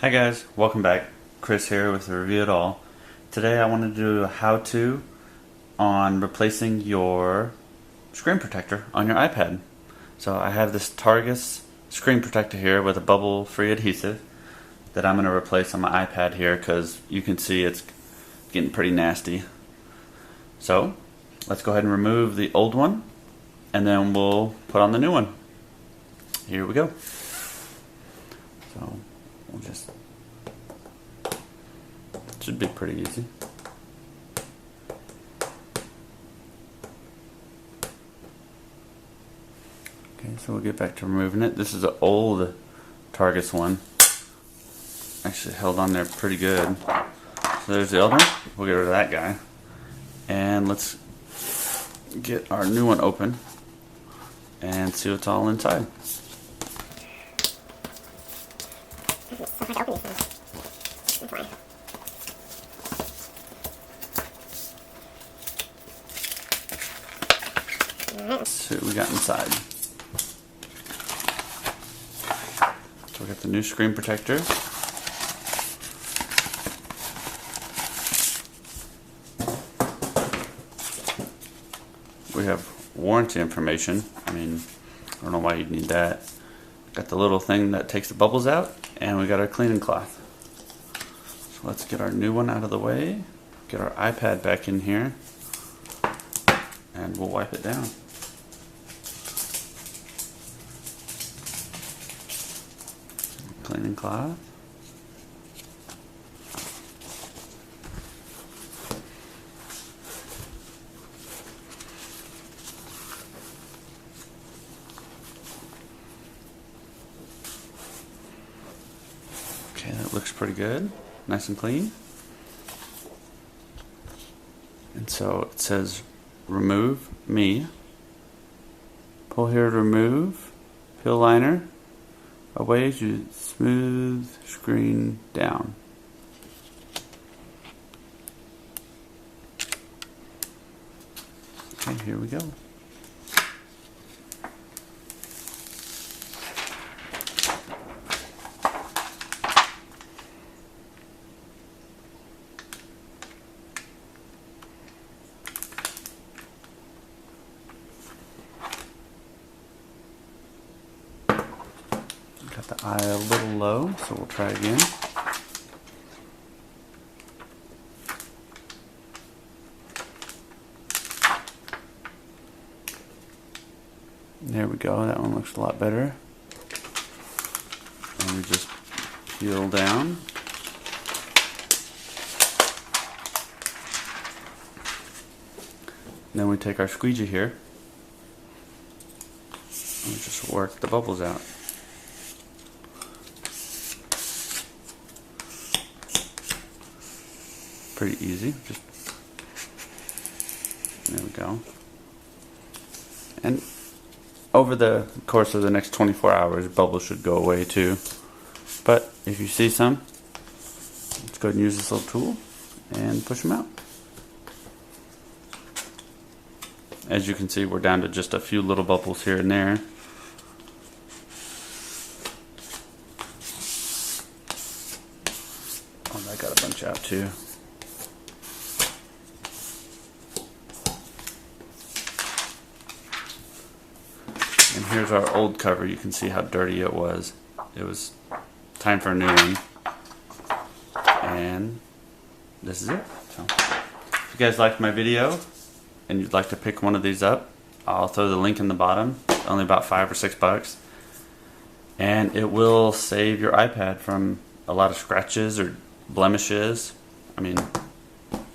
Hi guys, welcome back. Chris here with Review It All. Today I want to do a how-to on replacing your screen protector on your iPad. So I have this Targus screen protector here with a bubble-free adhesive that I'm going to replace on my iPad here because you can see it's getting pretty nasty. So let's go ahead and remove the old one and then we'll put on the new one. Here we go. So we'll just, should be pretty easy. Okay, so we'll get back to removing it. This is an old Targus one. Actually held on there pretty good. So there's the old one. We'll get rid of that guy. And let's get our new one open and see what's all inside. Let's see what we got inside. So we got the new screen protector. We have warranty information. I mean, I don't know why you'd need that. Got the little thing that takes the bubbles out, and we got our cleaning cloth. So let's get our new one out of the way, get our iPad back in here, and we'll wipe it down. Cleaning cloth. Okay, that looks pretty good. Nice and clean. And so it says remove me. Pull here to remove. Peel liner. Away to smooth screen down. Okay, here we go. Got the eye a little low, so we'll try again. There we go, that one looks a lot better. And we just peel down. Then we take our squeegee here and we just work the bubbles out. Pretty easy. Just there we go. And over the course of the next 24 hours, bubbles should go away too. But if you see some, let's go ahead and use this little tool and push them out. As you can see, we're down to just a few little bubbles here and there. Oh, I got a bunch out too. And here's our old cover. You can see how dirty it was. It was time for a new one. And this is it. So, if you guys liked my video and you'd like to pick one of these up, I'll throw the link in the bottom. It's only about $5 or $6. And it will save your iPad from a lot of scratches or blemishes. I mean,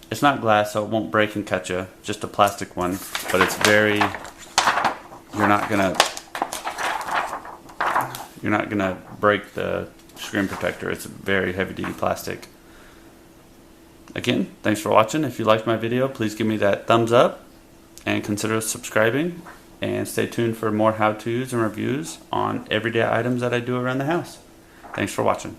it's not glass, so it won't break and cut you. Just a plastic one. But it's very... You're not gonna break the screen protector. It's very heavy-duty plastic. Again, thanks for watching. If you liked my video, please give me that thumbs up and consider subscribing. And stay tuned for more how-tos and reviews on everyday items that I do around the house. Thanks for watching.